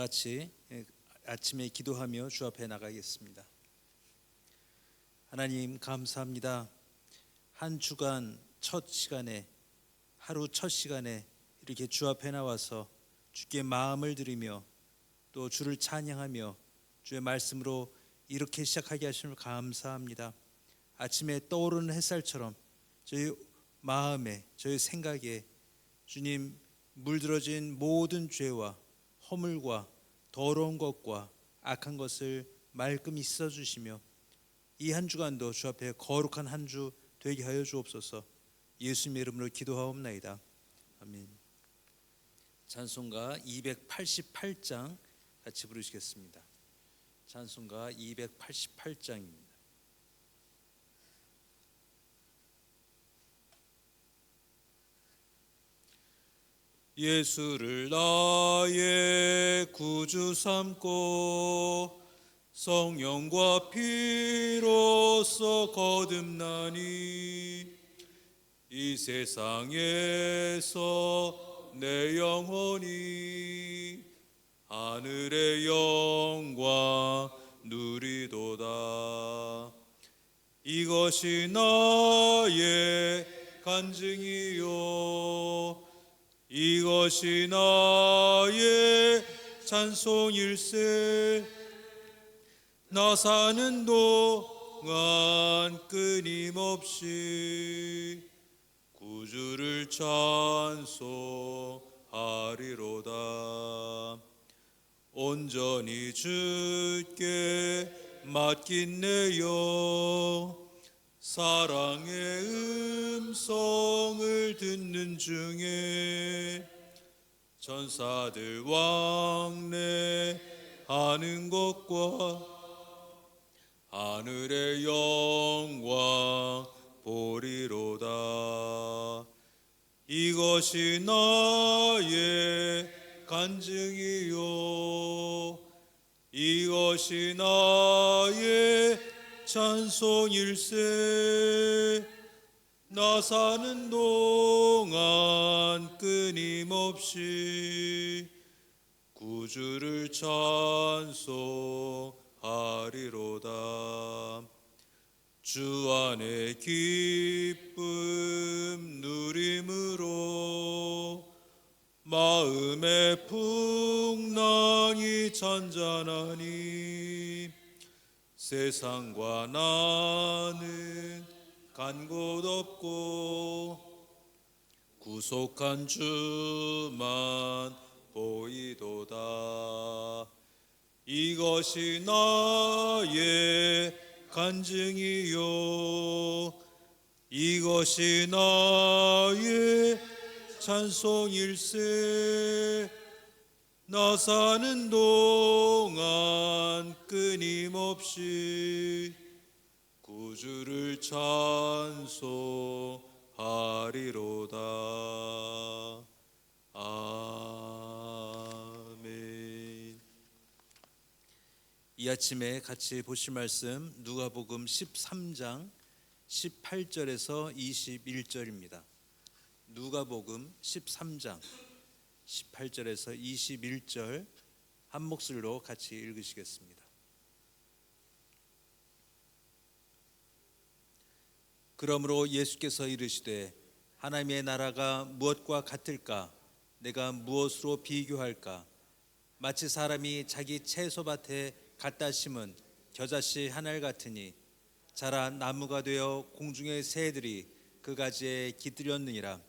같이 아침에 기도하며 주 앞에 나가겠습니다. 하나님 감사합니다. 한 주간 첫 시간에, 하루 첫 시간에 이렇게 주 앞에 나와서 주께 마음을 드리며 또 주를 찬양하며 주의 말씀으로 이렇게 시작하게 하심을 감사합니다. 아침에 떠오르는 햇살처럼 저희 마음에, 저희 생각에 주님 물들어진 모든 죄와 허물과 더러운 것과 악한 것을 말끔히 씻어주시며 이 한 주간도 주 앞에 거룩한 한 주 되게 하여 주옵소서. 예수님의 이름으로 기도하옵나이다. 아멘. 찬송가 288장 같이 부르시겠습니다. 찬송가 288장입니다. 예수를 나의 구주 삼고 성령과 피로써 거듭나니 이 세상에서 내 영혼이 하늘의 영광 누리도다. 이것이 나의 간증이요 이것이 나의 찬송일세. 나 사는 동안 끊임없이 구주를 찬송하리로다. 온전히 주께 맡긴 내 영 사랑의 음성을 듣는 중에 천사들 왕래하는 것과 하늘의 영광 보리로다. 이것이 나의 간증이요 이것이 나의 찬송일세. 나 사는 동안 끊임없이 구주를 찬송하리로다. 주 안에 기쁨 누림으로 마음의 풍랑이 잔잔하니 세상과 나는 간 곳 없고 구속한 주만 보이도다. 이것이 나의 간증이요 이것이 나의 찬송일세. 나 사는 동안 끊임없이 구주를 찬송하리로다. 아멘. 이 아침에 같이 보실 말씀 누가복음 13장 18절에서 21절입니다. 누가복음 13장 18절에서 21절 한 목소리로 같이 읽으시겠습니다. 그러므로 예수께서 이르시되 하나님의 나라가 무엇과 같을까? 내가 무엇으로 비교할까? 마치 사람이 자기 채소밭에 갖다 심은 겨자씨 한 알 같으니 자라 나무가 되어 공중의 새들이 그 가지에 깃들였느니라.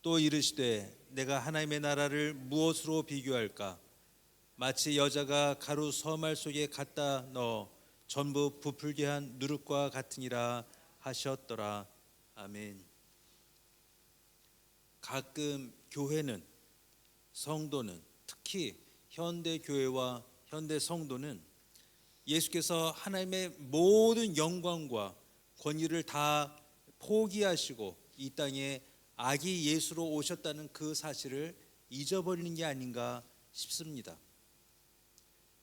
또 이르시되 내가 하나님의 나라를 무엇으로 비교할까? 마치 여자가 가루 서말 속에 갖다 넣어 전부 부풀게 한 누룩과 같으니라 하셨더라. 아멘. 가끔 교회는, 성도는, 특히 현대 교회와 현대 성도는 예수께서 하나님의 모든 영광과 권위를 다 포기하시고 이 땅에 아기 예수로 오셨다는 그 사실을 잊어버리는 게 아닌가 싶습니다.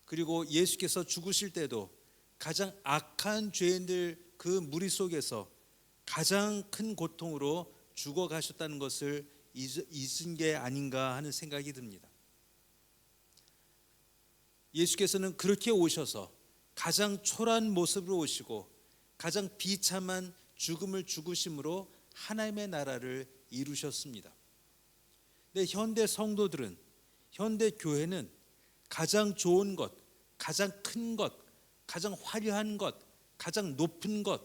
그리고 예수께서 죽으실 때도 가장 악한 죄인들 그 무리 속에서 가장 큰 고통으로 죽어가셨다는 것을 잊은 게 아닌가 하는 생각이 듭니다. 예수께서는 그렇게 오셔서 가장 초라한 모습으로 오시고 가장 비참한 죽음을 죽으심으로 하나님의 나라를 이루셨습니다. 근데 현대 성도들은, 현대 교회는 가장 좋은 것, 가장 큰 것, 가장 화려한 것, 가장 높은 것,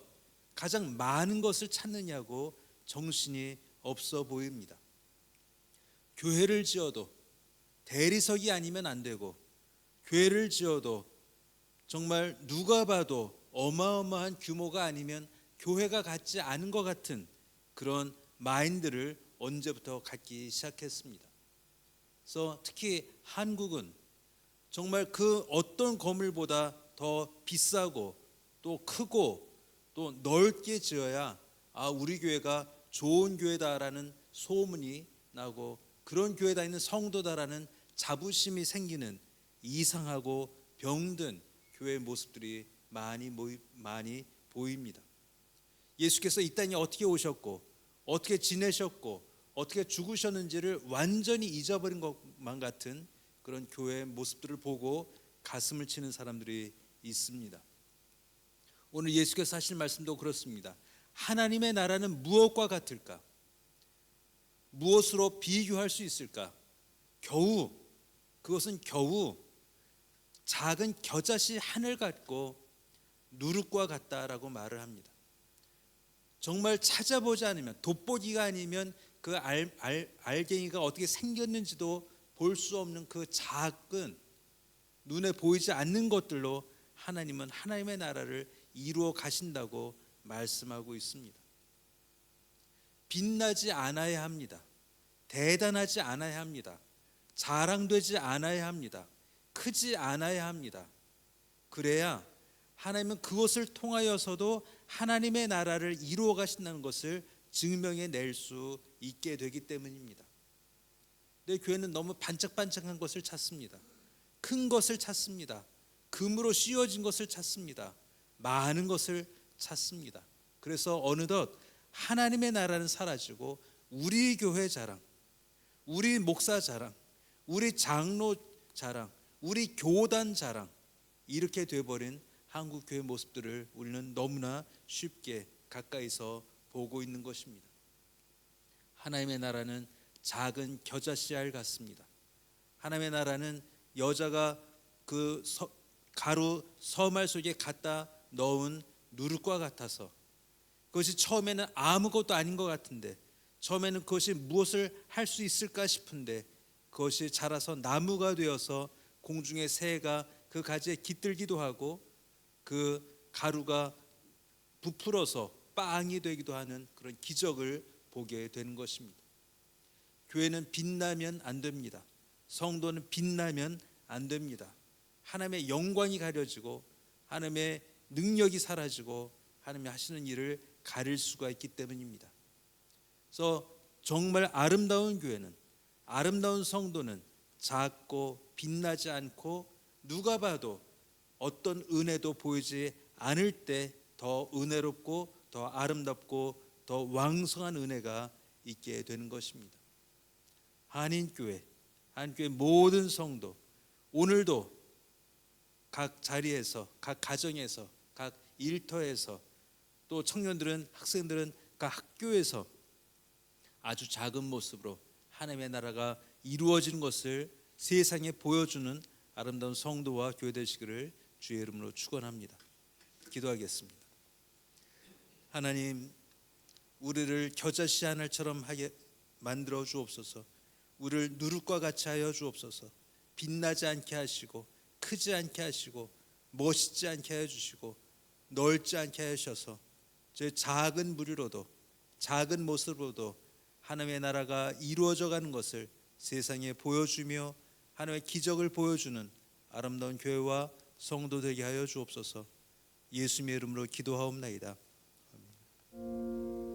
가장 많은 것을 찾느냐고 정신이 없어 보입니다. 교회를 지어도 대리석이 아니면 안 되고, 교회를 지어도 정말 누가 봐도 어마어마한 규모가 아니면 교회가 갖지 않은 것 같은 그런 마인드를 언제부터 갖기 시작했습니다. 그래서 특히 한국은 정말 그 어떤 건물보다 더 비싸고 또 크고 또 넓게 지어야 우리 교회가 좋은 교회다라는 소문이 나고 그런 교회 다니는 성도다라는 자부심이 생기는 이상하고 병든 교회의 모습들이 많이 보입니다. 예수께서 이 땅에 어떻게 오셨고 어떻게 지내셨고 어떻게 죽으셨는지를 완전히 잊어버린 것만 같은 그런 교회의 모습들을 보고 가슴을 치는 사람들이 있습니다. 오늘 예수께서 하실 말씀도 그렇습니다. 하나님의 나라는 무엇과 같을까? 무엇으로 비교할 수 있을까? 그것은 겨우 작은 겨자씨 하늘 같고 누룩과 같다라고 말을 합니다. 정말 찾아보지 않으면, 돋보기가 아니면 그 알갱이가 어떻게 생겼는지도 볼 수 없는 그 작은 눈에 보이지 않는 것들로 하나님은 하나님의 나라를 이루어 가신다고 말씀하고 있습니다. 빛나지 않아야 합니다. 대단하지 않아야 합니다. 자랑되지 않아야 합니다. 크지 않아야 합니다. 그래야 하나님은 그것을 통하여서도 하나님의 나라를 이루어 가신다는 것을 증명해 낼 수 있게 되기 때문입니다. 근데 교회는 너무 반짝반짝한 것을 찾습니다. 큰 것을 찾습니다. 금으로 씌워진 것을 찾습니다. 많은 것을 찾습니다. 그래서 어느덧 하나님의 나라는 사라지고 우리 교회 자랑, 우리 목사 자랑, 우리 장로 자랑, 우리 교단 자랑, 이렇게 돼버린 한국 교회 모습들을 우리는 너무나 쉽게 가까이서 보고 있는 것입니다. 하나님의 나라는 작은 겨자씨알 같습니다. 하나님의 나라는 여자가 그 가루 서말 속에 갖다 넣은 누룩과 같아서 그것이 처음에는 아무것도 아닌 것 같은데, 처음에는 그것이 무엇을 할 수 있을까 싶은데 그것이 자라서 나무가 되어서 공중의 새가 그 가지에 깃들기도 하고 그 가루가 부풀어서 빵이 되기도 하는 그런 기적을 보게 되는 것입니다. 교회는 빛나면 안 됩니다. 성도는 빛나면 안 됩니다. 하나님의 영광이 가려지고 하나님의 능력이 사라지고 하나님이 하시는 일을 가릴 수가 있기 때문입니다. 그래서 정말 아름다운 교회는, 아름다운 성도는 작고 빛나지 않고 누가 봐도 어떤 은혜도 보이지 않을 때 더 은혜롭고 더 아름답고 더 왕성한 은혜가 있게 되는 것입니다. 한인교회 모든 성도, 오늘도 각 자리에서, 각 가정에서, 각 일터에서, 또 청년들은, 학생들은 각 학교에서 아주 작은 모습으로 하나님의 나라가 이루어지는 것을 세상에 보여주는 아름다운 성도와 교회 되시기를 주의 이름으로 축원합니다. 기도하겠습니다. 하나님, 우리를 겨자씨 하늘처럼 하게 만들어 주옵소서. 우리를 누룩과 같이 하여 주옵소서. 빛나지 않게 하시고 크지 않게 하시고 멋있지 않게 하여 주시고 넓지 않게 하셔서 저 작은 무리로도, 작은 모습으로도 하나님의 나라가 이루어져 가는 것을 세상에 보여주며 하나님의 기적을 보여주는 아름다운 교회와 성도 되게 하여 주옵소서. 예수님의 이름으로 기도하옵나이다. 아멘.